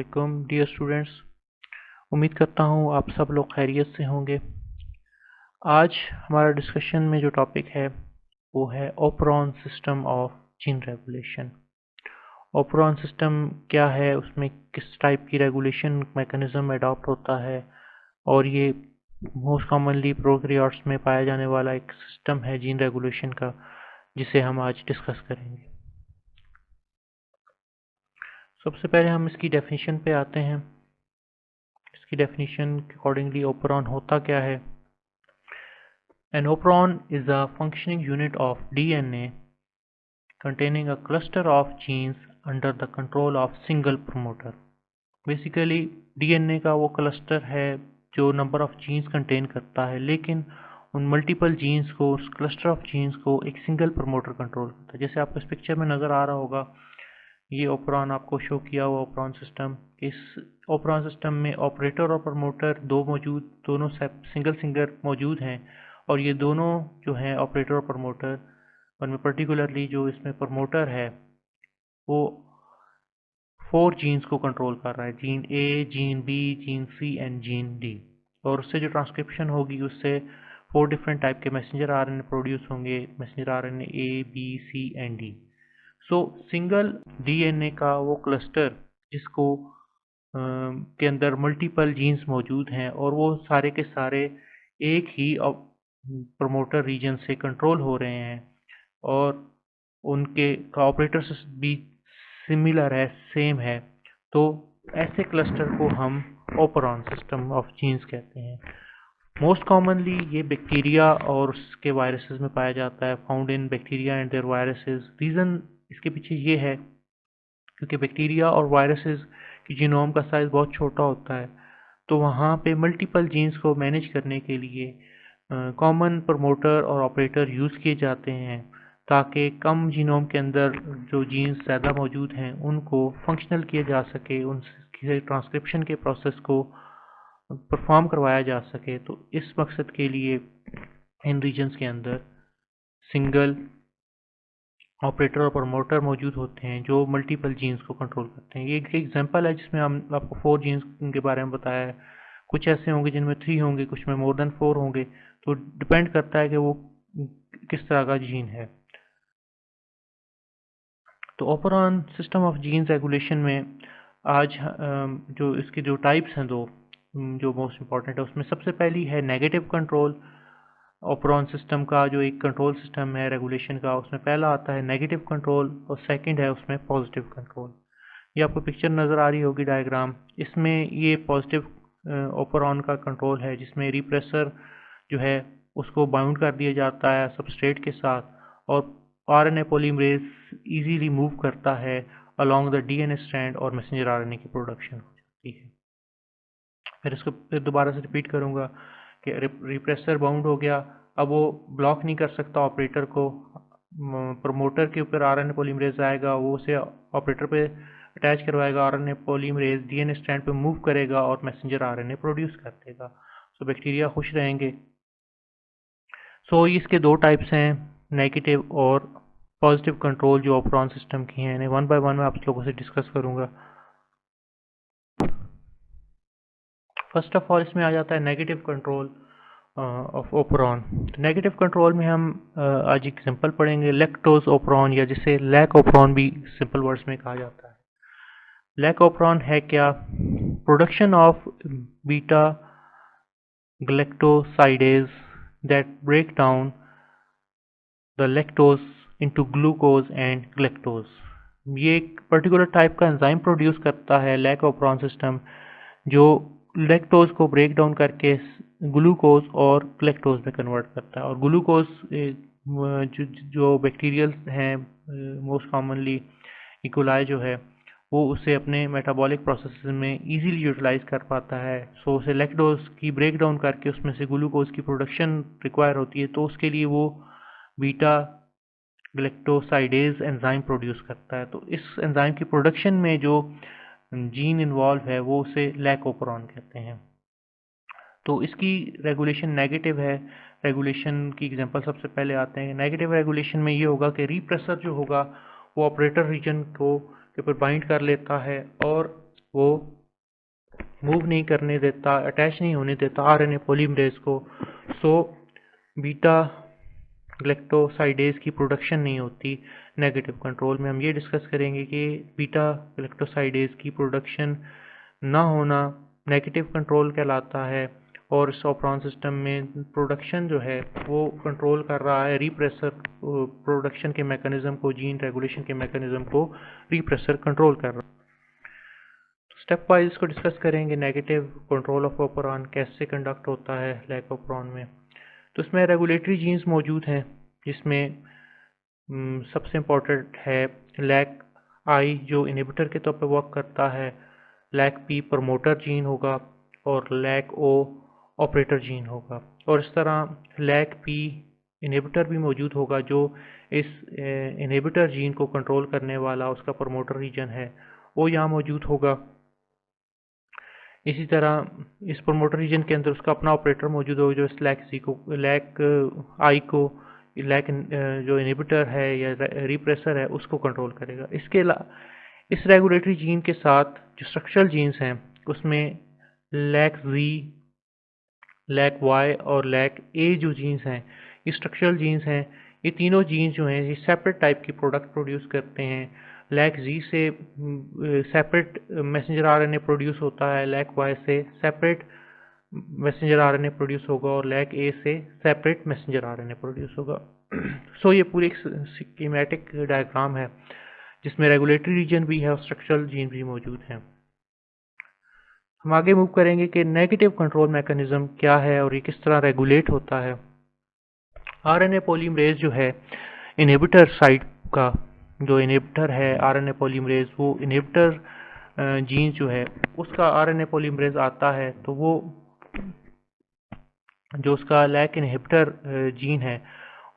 वालेकुम dear students. उम्मीद करता हूँ आप सब लोग खैरियत से होंगे। आज हमारा डिस्कशन में जो टॉपिक है वो है operon system of gene regulation. Operon system क्या है, उसमें किस टाइप की रेगुलेशन मैकेनिज्म अडॉप्ट होता है, और ये मोस्ट कॉमनली प्रोकैरियोट्स में पाया जाने वाला एक सिस्टम है जीन रेगुलेशन का, जिसे हम आज डिस्कस करेंगे। सबसे पहले हम इसकी डेफिनेशन पे आते हैं। इसकी डेफिनेशन के अकॉर्डिंगली ओपेरॉन होता क्या है। An operon is a functioning unit of DNA containing a cluster of genes under the control of single promoter. Basically DNA का वो क्लस्टर है जो नंबर ऑफ जीन्स कंटेन करता है, लेकिन उन मल्टीपल जीन्स को, उस क्लस्टर ऑफ जीन्स को एक सिंगल प्रमोटर कंट्रोल करता है। जैसे आपको इस पिक्चर में नज़र आ रहा होगा, ये ओपेरॉन आपको शो किया हुआ ओपेरॉन सिस्टम। इस ओपेरॉन सिस्टम में ऑपरेटर और प्रमोटर दोनों सिंगल मौजूद हैं, और ये दोनों जो हैं ऑपरेटर और प्रमोटर, उनमें पर्टिकुलरली जो इसमें प्रमोटर है वो 4 जीन्स को कंट्रोल कर रहा है, gene A, gene B, gene C and gene D. और उससे जो ट्रांसक्रिप्शन होगी उससे 4 डिफरेंट टाइप के मैसेंजर आरएनए प्रोड्यूस होंगे, messenger RNA A, B, C and D. So single DNA का वो क्लस्टर जिसको के अंदर मल्टीपल जीन्स मौजूद हैं, और वो सारे के सारे एक ही प्रमोटर रीजन से कंट्रोल हो रहे हैं, और उनके ऑपरेटर्स भी सिमिलर है, सेम है। तो ऐसे क्लस्टर को हम ओपेरॉन सिस्टम ऑफ जीन्स कहते हैं। मोस्ट कॉमनली ये बैक्टीरिया और उसके वायरसेस में पाया जाता है, found in bacteria and their viruses. Reason इसके पीछे ये है क्योंकि बैक्टीरिया और वायरसेस की जीनोम का साइज़ बहुत छोटा होता है, तो वहाँ पे मल्टीपल जीन्स को मैनेज करने के लिए कॉमन प्रमोटर और ऑपरेटर यूज़ किए जाते हैं, ताकि कम जीनोम के अंदर जो जीन्स ज़्यादा मौजूद हैं उनको फंक्शनल किया जा सके, उनके ट्रांसक्रिप्शन के प्रोसेस को परफॉर्म करवाया जा सके। तो इस मकसद के लिए इन रीजन्स के अंदर सिंगल ऑपरेटर और प्रमोटर मौजूद होते हैं जो मल्टीपल जीन्स को कंट्रोल करते हैं। ये एक एग्जांपल है जिसमें हम आपको 4 जीन्स के बारे में बताया है। कुछ ऐसे होंगे जिनमें 3 होंगे, कुछ में मोर देन 4 होंगे, तो डिपेंड करता है कि वो किस तरह का जीन है। तो operon system of genes regulation में आज जो इसके जो टाइप्स हैं दो, जो मोस्ट इम्पॉर्टेंट है, उसमें सबसे पहली है नेगेटिव कंट्रोल। ओपेरॉन सिस्टम का जो एक कंट्रोल सिस्टम है रेगुलेशन का, उसमें पहला आता है नेगेटिव कंट्रोल और सेकंड है उसमें पॉजिटिव कंट्रोल। ये आपको पिक्चर नज़र आ रही होगी, डायग्राम। इसमें ये पॉजिटिव ओपेरॉन का कंट्रोल है, जिसमें रिप्रेसर जो है उसको बाउंड कर दिया जाता है सबस्ट्रेट के साथ, और आरएनए पॉलीमरेज इजीली मूव करता है अलोंग द डीएनए स्ट्रैंड, और मैसेंजर आरएनए की प्रोडक्शन हो जाती है। फिर दोबारा से रिपीट करूँगा कि रिप्रेसर बाउंड हो गया, अब वो ब्लॉक नहीं कर सकता ऑपरेटर को। प्रमोटर के ऊपर आरएनए पॉलीमरेज आएगा, वो उसे ऑपरेटर पे अटैच करवाएगा, आरएनए पॉलीमरेज डीएनए स्ट्रैंड पे मूव करेगा और मैसेंजर आरएनए प्रोड्यूस कर देगा। सो बैक्टीरिया खुश रहेंगे। सो इसके 2 टाइप्स हैं, नेगेटिव और पॉजिटिव कंट्रोल, जो ओपेरॉन सिस्टम की हैं। इन्हें वन बाय वन मैं आप लोगों से डिस्कस करूँगा। फर्स्ट ऑफ ऑल इसमें आ जाता है नेगेटिव कंट्रोल ऑफ ओपेरॉन। तो नेगेटिव कंट्रोल में हम आज एग्जांपल पढ़ेंगे लैक्टोज ओपेरॉन, या जिसे लैक ओपेरॉन भी सिंपल वर्ड्स में कहा जाता है। लैक ओपेरॉन है क्या? Production of beta galactosidase that break down the lactose into glucose and galactose. ये एक पर्टिकुलर टाइप का एंजाइम प्रोड्यूस करता है लैक ओपेरॉन सिस्टम, जो लैक्टोज को ब्रेक डाउन करके ग्लूकोज और ग्लैक्टोज में कन्वर्ट करता है। और ग्लूकोज जो बैक्टीरियल हैं, मोस्ट कॉमनली इकोलाई जो है, वो उसे अपने मेटाबॉलिक प्रोसेस में इजीली यूटिलाइज कर पाता है। सो उसे लैक्टोज की ब्रेक डाउन करके उसमें से ग्लूकोज की प्रोडक्शन रिक्वायर होती है, तो उसके लिए वो बीटा ग्लैक्टोसाइडेज एंजाइम प्रोड्यूस करता है। तो इस एंजाइम की प्रोडक्शन में जो जीन इन्वॉल्व है वो उसे लैक ओपेरॉन कहते हैं। तो इसकी रेगुलेशन नेगेटिव है। रेगुलेशन की एग्जांपल सबसे पहले आते हैं। नेगेटिव रेगुलेशन में ये होगा कि रिप्रेसर जो होगा वो ऑपरेटर रीजन को के ऊपर बाइंड कर लेता है, और वो मूव नहीं करने देता, अटैच नहीं होने देता आरएनए पॉलीमरेज को। सो बीटा ग्लैक्टोसाइडेज की प्रोडक्शन नहीं होती। नेगेटिव कंट्रोल में हम ये डिस्कस करेंगे कि बीटा ग्लैक्टोसाइडेज की प्रोडक्शन ना होना नेगेटिव कंट्रोल कहलाता है, और इस ऑपरॉन सिस्टम में प्रोडक्शन जो है वो कंट्रोल कर रहा है रिप्रेसर प्रोडक्शन के मैकेनिज्म को, जीन रेगुलेशन के मैकेनिज्म को रिप्रेसर कंट्रोल कर रहा है। तो स्टेप वाइज इसको डिस्कस करेंगे। नेगेटिव कंट्रोल ऑफ ऑपरॉन कैसे कंडक्ट होता है लैक ऑपरॉन में। तो इसमें रेगुलेटरी जीन्स मौजूद हैं, जिसमें सबसे इम्पोर्टेंट है लैक आई जो इनहिबिटर के तौर पर वर्क करता है, लैक पी प्रमोटर जीन होगा, और लैक ओ ऑपरेटर जीन होगा। और इस तरह लैक पी इनहिबिटर भी मौजूद होगा, जो इस इनहिबिटर जीन को कंट्रोल करने वाला उसका प्रमोटर रीजन है वो यहाँ मौजूद होगा। इसी तरह इस प्रमोटर रीजन के अंदर उसका अपना ऑपरेटर मौजूद होगा, जो इस लैक आई को लैक जो इनहिबिटर है या रिप्रेसर है उसको कंट्रोल करेगा। इसके इस रेगुलेटरी जीन के साथ जो स्ट्रक्चरल जीन्स हैं उसमें लैक जी, लैक वाई और लैक ए जो जीन्स हैं ये स्ट्रक्चरल जीन्स हैं। ये तीनों जीन्स जो हैं ये सेपरेट टाइप की प्रोडक्ट प्रोड्यूस करते हैं। लैक जी से सेपरेट मैसेंजर आरएनए प्रोड्यूस होता है, लैक वाई से सेपरेट मैसेंजर आरएनए प्रोड्यूस होगा, और लैक ए से सेपरेट मैसेंजर आरएनए प्रोड्यूस होगा। सो ये पूरी एक स्कीमेटिक डायग्राम है जिसमें रेगुलेटरी रीजन भी है और स्ट्रक्चरल जीन भी मौजूद हैं। हम आगे मूव करेंगे कि नेगेटिव कंट्रोल मैकेनिज्म क्या है और ये किस तरह रेगुलेट होता है। आरएनए पॉलीमरेज जो है इनहिबिटर साइट का जो इनहिबिटर है आरएनए पॉलीमरेज, वो इनहिबिटर जीन जो है उसका आरएनए पॉलीमरेज आता है, तो वो जो उसका लैक इनहिबिटर जीन है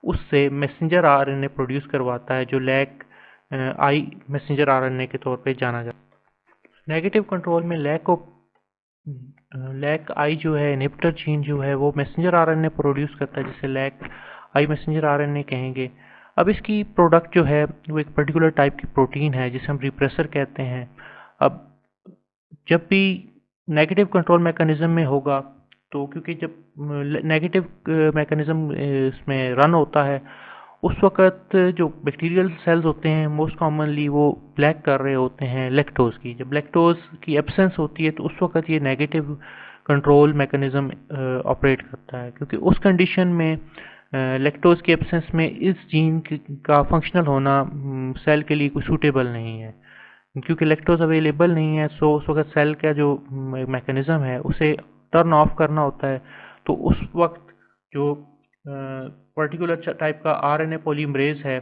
उससे मैसेंजर आरएनए प्रोड्यूस करवाता है, जो लैक आई मैसेंजर आरएनए के तौर पे जाना जाता है। नेगेटिव कंट्रोल में लैक आई जो है इनहिबिटर जीन जो है वो मैसेंजर आरएनए प्रोड्यूस करता है, जिसे लैक आई मैसेंजर आरएनए कहेंगे। अब इसकी प्रोडक्ट जो है वो एक पर्टिकुलर टाइप की प्रोटीन है जिसे हम रिप्रेसर कहते हैं। अब जब भी नेगेटिव कंट्रोल मैकेनिज्म में होगा, तो क्योंकि जब नेगेटिव मैकेनिज्म इसमें रन होता है उस वक़्त जो बैक्टीरियल सेल्स होते हैं मोस्ट कॉमनली वो लैक कर रहे होते हैं लैक्टोज़ की। जब लैक्टोज़ की एब्सेंस होती है तो उस वक़्त ये नेगेटिव कंट्रोल मैकेनिज्म ऑपरेट करता है, क्योंकि उस कंडीशन में लैक्टोज़ की एब्सेंस में इस जीन का फंक्शनल होना सेल के लिए कोई सूटेबल नहीं है। क्योंकि लैक्टोज़ अवेलेबल नहीं है, सो उस वक़्त सेल का जो मैकेनिज्म है उसे टर्न ऑफ करना होता है। तो उस वक्त जो पर्टिकुलर टाइप का आरएनए पॉलीमरेज है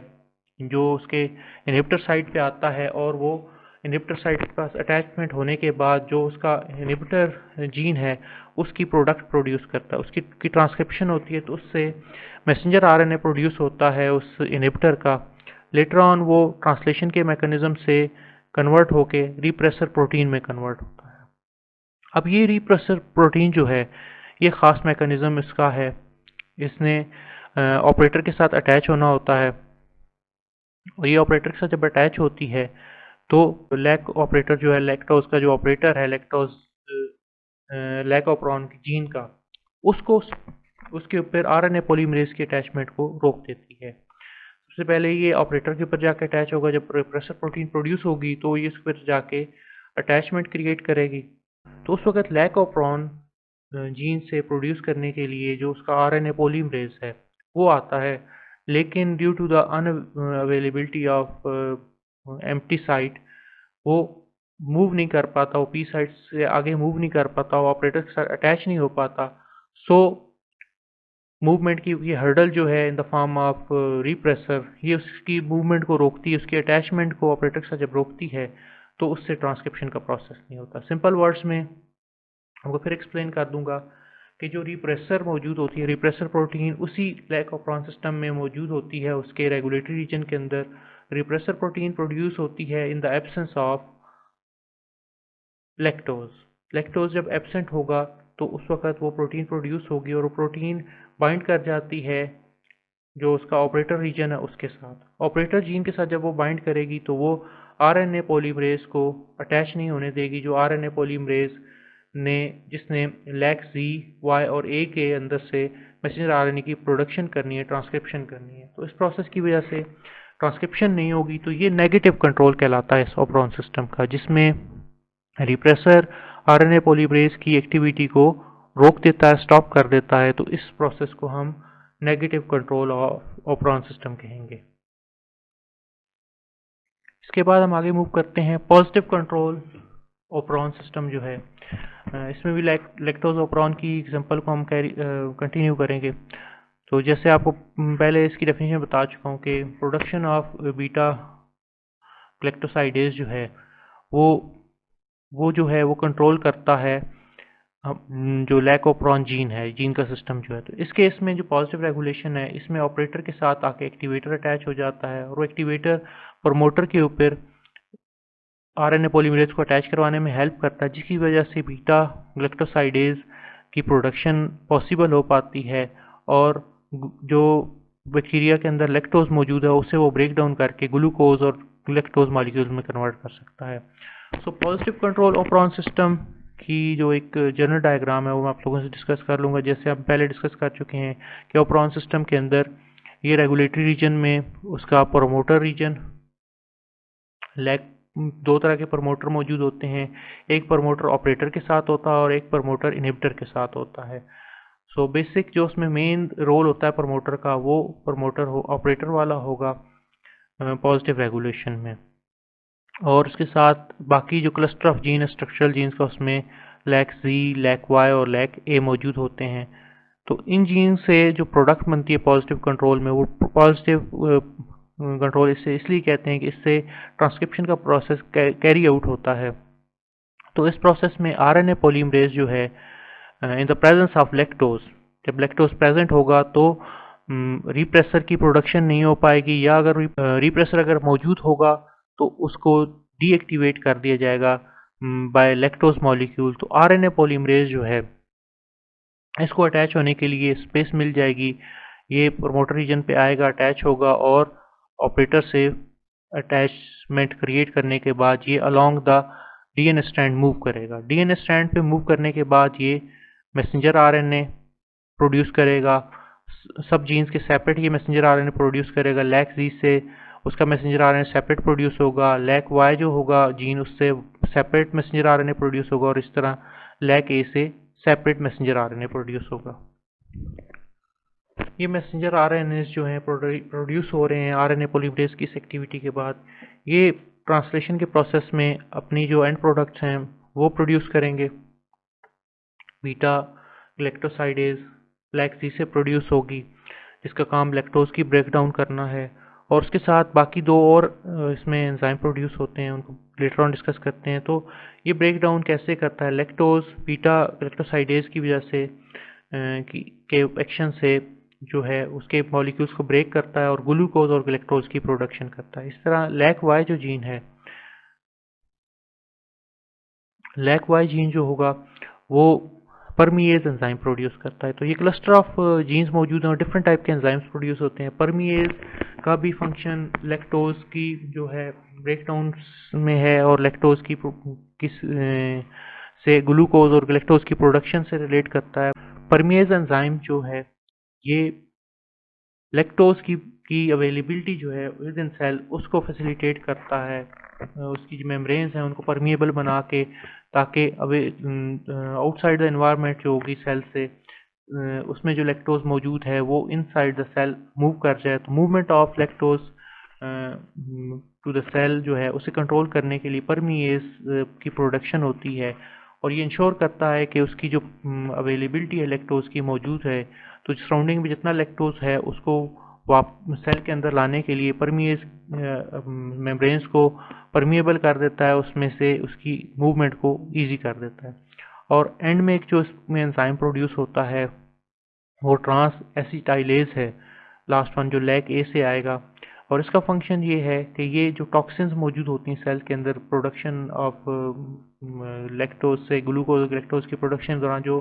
जो उसके इनहिबिटर साइट पे आता है, और वो इनहिबिटर साइट के पास अटैचमेंट होने के बाद जो उसका इनहिबिटर जीन है उसकी प्रोडक्ट प्रोड्यूस करता है, उसकी ट्रांसक्रिप्शन होती है, तो उससे मैसेंजर आरएनए प्रोड्यूस होता है उस इनहिबिटर का। लेटर ऑन वो ट्रांसलेशन के मैकेनिज्म से कन्वर्ट होके रिप्रेसर प्रोटीन में कन्वर्ट होता है। अब ये रिप्रेसर प्रोटीन जो है ये ख़ास मैकेनिज्म इसका है, इसने ऑपरेटर के साथ अटैच होना होता है, और ये ऑपरेटर के साथ जब अटैच होती है तो लैक ऑपरेटर जो है लैक्टोज का जो ऑपरेटर है लैक्टोज लैक ऑपरॉन जीन का, उसको उसके ऊपर आरएनए पॉलीमरेज की अटैचमेंट को रोक देती है। सबसे पहले ये ऑपरेटर के ऊपर जाके अटैच होगा, जब रिप्रेसर प्रोटीन प्रोड्यूस होगी तो ये इस पर जाके अटैचमेंट क्रिएट करेगी। तो उस वक्त लैक ऑपरॉन जीन से प्रोड्यूस करने के लिए जो उसका आरएनए पॉलीमरेज है वो आता है, लेकिन due to the unavailability of empty site वो मूव नहीं कर पाता, वो पी साइट से आगे मूव नहीं कर पाता, वो ऑपरेटर के साथ अटैच नहीं हो पाता। सो मूवमेंट की ये हर्डल जो है in the form of repressor, ये उसकी मूवमेंट को रोकती है, उसकी अटैचमेंट को ऑपरेटर के साथ जब रोकती है तो उससे ट्रांसक्रिप्शन का प्रोसेस नहीं होता। सिंपल वर्ड्स में हमको फिर एक्सप्लेन कर दूंगा कि जो रिप्रेसर मौजूद होती है, रिप्रेसर प्रोटीन उसी लैक ऑपरॉन सिस्टम में मौजूद होती है, उसके रेगुलेटरी रीजन के अंदर रिप्रेसर प्रोटीन प्रोड्यूस होती है in the absence of lactose. Lactose जब एब्सेंट होगा तो उस वक्त वो प्रोटीन प्रोड्यूस होगी, और वो प्रोटीन बाइंड कर जाती है जो उसका ऑपरेटर रीजन है उसके साथ। ऑपरेटर जीन के साथ जब वो बाइंड करेगी तो वो आरएनए पॉलीमरेज को अटैच नहीं होने देगी। जो आरएनए पॉलीमरेज जिसने लैक जी, वाई और ए के अंदर से मैसेंजर आरएनए की प्रोडक्शन करनी है, ट्रांसक्रिप्शन करनी है। तो इस प्रोसेस की वजह से ट्रांसक्रिप्शन नहीं होगी, तो ये नेगेटिव कंट्रोल कहलाता है इस ऑपरॉन सिस्टम का, जिसमें रिप्रेसर आरएनए पॉलीमरेज की एक्टिविटी को रोक देता है, स्टॉप कर देता है। तो इस प्रोसेस को हम negative control of operon system कहेंगे। इसके बाद हम आगे मूव करते हैं पॉजिटिव कंट्रोल ऑपरॉन सिस्टम जो है। इसमें भी लैक्टोज ऑपरॉन की एग्जांपल को हम कंटिन्यू करेंगे। तो जैसे आपको पहले इसकी डेफिनेशन बता चुका हूँ कि प्रोडक्शन ऑफ बीटा ग्लैक्टोसाइडेज जो है वो जो है वो कंट्रोल करता है जो लैक ऑपरॉन जीन है, जीन का सिस्टम जो है। तो इस केस में जो पॉजिटिव रेगुलेशन है, इसमें ऑपरेटर के साथ आके एक्टिवेटर अटैच हो जाता है और वो एक्टिवेटर प्रमोटर के ऊपर आरएनए पॉलीमरेज को अटैच करवाने में हेल्प करता है, जिसकी वजह से बीटा ग्लैक्टोसाइडेज की प्रोडक्शन पॉसिबल हो पाती है और जो बैक्टीरिया के अंदर लैक्टोज मौजूद है उसे वो ब्रेक डाउन करके ग्लूकोज और लैक्टोज मॉलिक्यूल्स में कन्वर्ट कर सकता है। So positive control operon system की जो एक जनरल डायग्राम है वो मैं आप लोगों से डिस्कस कर लूँगा। जैसे हम पहले डिस्कस कर चुके हैं कि ऑपरॉन सिस्टम के अंदर ये रेगुलेटरी रीजन में उसका प्रमोटर रीजन, दो तरह के प्रमोटर मौजूद होते हैं, एक प्रमोटर ऑपरेटर के साथ होता है और एक प्रमोटर इनहिबिटर के साथ होता है। सो बेसिक जो उसमें मेन रोल होता है प्रमोटर का, वो प्रमोटर ऑपरेटर वाला होगा पॉजिटिव रेगुलेशन में। और उसके साथ बाकी जो cluster of gene structural genes का, उसमें लैक जी, लैक वाई और लैक ए मौजूद होते हैं। तो इन जीन से जो प्रोडक्ट बनती है पॉजिटिव कंट्रोल में, वो पॉजिटिव कंट्रोल इससे इसलिए कहते हैं कि इससे ट्रांसक्रिप्शन का प्रोसेस कैरी आउट होता है। तो इस प्रोसेस में आरएनए पॉलीमरेज जो है in the presence of lactose, जब लैक्टोज प्रेजेंट होगा तो रिप्रेसर की प्रोडक्शन नहीं हो पाएगी, या अगर रिप्रेसर अगर मौजूद होगा तो उसको डीएक्टिवेट कर दिया जाएगा बाय लैक्टोज मॉलिक्यूल। तो आरएनए पॉलीमरेज जो है इसको अटैच होने के लिए स्पेस मिल जाएगी, ये प्रमोटर रीजन पे आएगा, अटैच होगा और ऑपरेटर से अटैचमेंट क्रिएट करने के बाद ये along the DNA strand move करेगा। डीएनए स्ट्रैंड पे मूव करने के बाद ये मैसेंजर आरएनए प्रोड्यूस करेगा, सब जीन्स के सेपरेट ये मैसेंजर आरएनए प्रोड्यूस करेगा। लैक जी से उसका मैसेंजर आरएनए सेपरेट प्रोड्यूस होगा, लैक वाई जो होगा जीन उससे सेपरेट मैसेंजर आरएनए प्रोड्यूस होगा, और इस तरह लैक ए से सेपरेट मैसेंजर आरएनए प्रोड्यूस होगा। ये मैसेंजर आरएनए जो हैं प्रोड्यूस हो रहे हैं आरएनए पॉलीमरेज की इस एक्टिविटी के बाद, ये ट्रांसलेशन के प्रोसेस में अपनी जो एंड प्रोडक्ट्स हैं वो प्रोड्यूस करेंगे। बीटा ग्लैक्टोसाइडेज लैक जी से प्रोड्यूस होगी, जिसका काम लैक्टोज की ब्रेक डाउन करना है। और उसके साथ बाकी दो और इसमें एंजाइम प्रोड्यूस होते हैं, उनको लेटर ऑन डिस्कस करते हैं। तो ये ब्रेक डाउन कैसे करता है, लैक्टोज बीटा ग्लैक्टोसाइडेज की वजह से के एक्शन से जो है उसके मॉलिक्यूल्स को ब्रेक करता है और ग्लूकोज और ग्लैक्टोज की प्रोडक्शन करता है। इस तरह लैक वाई जो जीन है, लैक वाई जीन जो होगा वो परमीएज एंजाइम प्रोड्यूस करता है। तो ये क्लस्टर ऑफ जीन्स मौजूद हैं और डिफरेंट टाइप के एंजाइम्स प्रोड्यूस होते हैं। परमीएज का भी फंक्शन लैक्टोज की जो है ब्रेक डाउन में है और लैक्टोज की से ग्लूकोज और ग्लैक्टोज की प्रोडक्शन से रिलेट करता है। परमीएज एंजाइम जो है ये लैक्टोज की अवेलेबिलिटी जो है विद इन सेल उसको फैसिलिटेट करता है, उसकी जो मेम्ब्रेन्स हैं उनको परमिएबल बना के, ताकि आउटसाइड द एनवायरनमेंट जो होगी सेल से उसमें जो लैक्टोज मौजूद है वो इनसाइड द सेल मूव कर जाए। तो movement of lactose to the cell जो है उसे कंट्रोल करने के लिए परमीएज की प्रोडक्शन होती है, और ये इंश्योर करता है कि उसकी जो अवेलेबिलिटी है लैक्टोज की मौजूद है, तो सराउंडिंग में जितना लैक्टोज है उसको सेल के अंदर लाने के लिए परमीएज मेम्ब्रेन्स को परमिएबल कर देता है, उसमें से उसकी मूवमेंट को ईजी कर देता है। और एंड में एक जो इसमें एंजाइम प्रोड्यूस होता है वो ट्रांस एसिटाइलेज है, लास्ट वन जो लैक ए से आएगा। और इसका फंक्शन ये है कि ये जो टॉक्सिन्स मौजूद होती हैं सेल के अंदर, प्रोडक्शन ऑफ लैक्टोज से ग्लूकोज ग्लैक्टोज की प्रोडक्शन के दौरान जो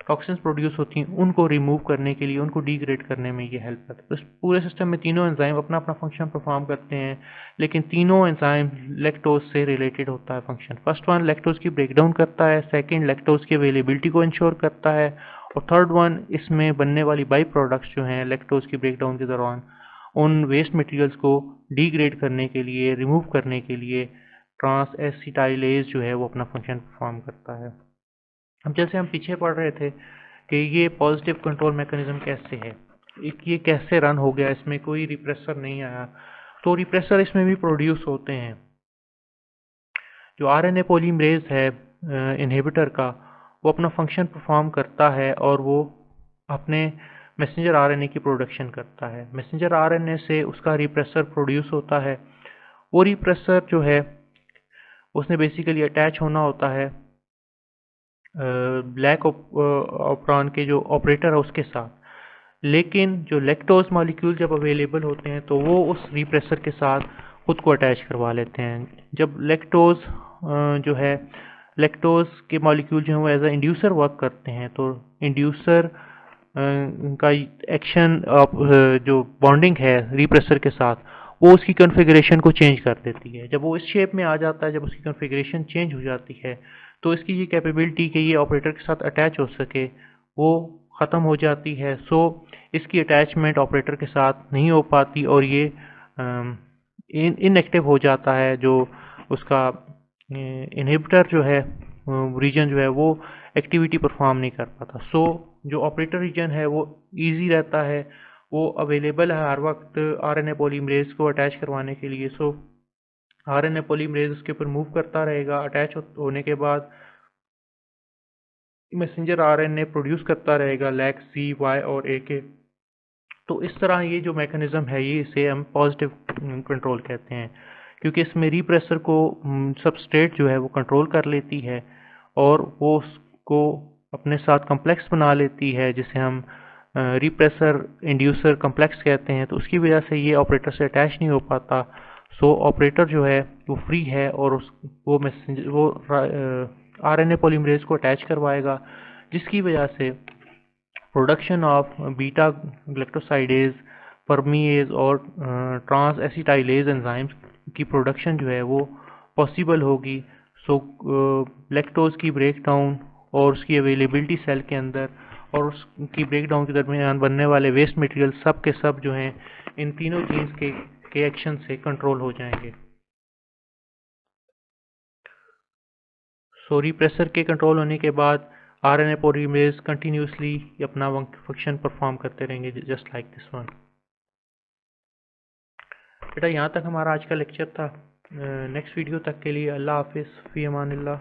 टॉक्सिन्स प्रोड्यूस होती हैं उनको रिमूव करने के लिए, उनको डिग्रेड करने में ये हेल्प करता है। इस पूरे सिस्टम में तीनों एंजाइम अपना अपना फंक्शन परफॉर्म करते हैं, लेकिन तीनों एंजाइम लैक्टोज से रिलेटेड होता है फंक्शन। फर्स्ट वन लैक्टोज की ब्रेकडाउन करता है, सेकेंड लैक्टोज की अवेलेबिलिटी को इंश्योर करता है, और थर्ड वन इसमें बनने वाली बाई प्रोडक्ट्स जो हैं लैक्टोज की ब्रेकडाउन के दौरान उन वेस्ट मटेरियल्स को डिग्रेड करने के लिए, रिमूव करने के लिए ट्रांस एसिटाइलेज जो है वो अपना फंक्शन परफॉर्म करता है। अब जैसे हम पीछे पढ़ रहे थे कि ये पॉजिटिव कंट्रोल मैकेनिज्म कैसे है, ये कैसे रन हो गया, इसमें कोई रिप्रेसर नहीं आया, तो रिप्रेसर इसमें भी प्रोड्यूस होते हैं। जो आरएनए पॉलीमरेज है इनहिबिटर का, वो अपना फंक्शन परफॉर्म करता है और वो अपने मैसेंजर आरएनए की प्रोडक्शन करता है। मैसेंजर आरएनए से उसका रिप्रेसर प्रोड्यूस होता है। वो रिप्रेसर जो है उसने बेसिकली अटैच होना होता है ब्लैक ऑपरॉन के जो ऑपरेटर है उसके साथ, लेकिन जो लैक्टोज मॉलिक्यूल जब अवेलेबल होते हैं तो वो उस रिप्रेसर के साथ खुद को अटैच करवा लेते हैं। जब लैक्टोज जो है लैक्टोज के मॉलिक्यूल जो है वो एज अ इंड्यूसर वर्क करते हैं, तो इंड्यूसर का एक्शन जो बॉन्डिंग है रिप्रेसर के साथ वो उसकी कॉन्फ़िगरेशन को चेंज कर देती है। जब वो इस शेप में आ जाता है, जब उसकी कॉन्फ़िगरेशन चेंज हो जाती है, तो इसकी ये कैपेबिलिटी कि ये ऑपरेटर के साथ अटैच हो सके वो ख़त्म हो जाती है। सो इसकी अटैचमेंट ऑपरेटर के साथ नहीं हो पाती और ये इनएक्टिव हो जाता है। जो उसका इनहिबिटर जो है रीजन जो है वो एक्टिविटी परफॉर्म नहीं कर पाता। सो जो ऑपरेटर रीजन है वो इजी रहता है, वो अवेलेबल है हर वक्त आरएनए पॉलीमरेज को अटैच करवाने के लिए। सो आरएनए पॉलीमरेज उसके ऊपर मूव करता रहेगा, अटैच होने के बाद मैसेंजर आरएनए प्रोड्यूस करता रहेगा लैक सी, वाई और ए के। तो इस तरह ये जो मैकेनिज्म है ये इसे हम पॉजिटिव कंट्रोल कहते हैं, क्योंकि इसमें रिप्रेसर को सबस्ट्रेट जो है वो कंट्रोल कर लेती है और वो उसको अपने साथ कम्प्लेक्स बना लेती है, जिसे हम रिप्रेसर इंड्यूसर कम्प्लेक्स कहते हैं। तो उसकी वजह से ये ऑपरेटर से अटैच नहीं हो पाता। सो ऑपरेटर जो है वो फ्री है और वो मैसेंजर वो आरएनए पॉलीमरेज को अटैच करवाएगा, जिसकी वजह से प्रोडक्शन ऑफ बीटा ग्लैक्टोसाइडेज, परमीएज और ट्रांस एसिटाइलेज एंजाइम्स की प्रोडक्शन जो है वो पॉसिबल होगी। सो लैक्टोज की ब्रेकडाउन और उसकी अवेलेबिलिटी सेल के अंदर और उसकी ब्रेकडाउन के दरमियान बनने वाले वेस्ट मटेरियल सब के सब जो हैं इन तीनों जीन्स के एक्शन से कंट्रोल हो जाएंगे। सो रिप्रेसर के कंट्रोल होने के बाद आरएनए पॉलीमरेज कंटिन्यूसली अपना फंक्शन परफॉर्म करते रहेंगे, जस्ट लाइक दिस वन। बेटा यहाँ तक हमारा आज का लेक्चर था। नेक्स्ट वीडियो तक के लिए अल्लाह हाफिज़, फ़ी अमानिल्लाह।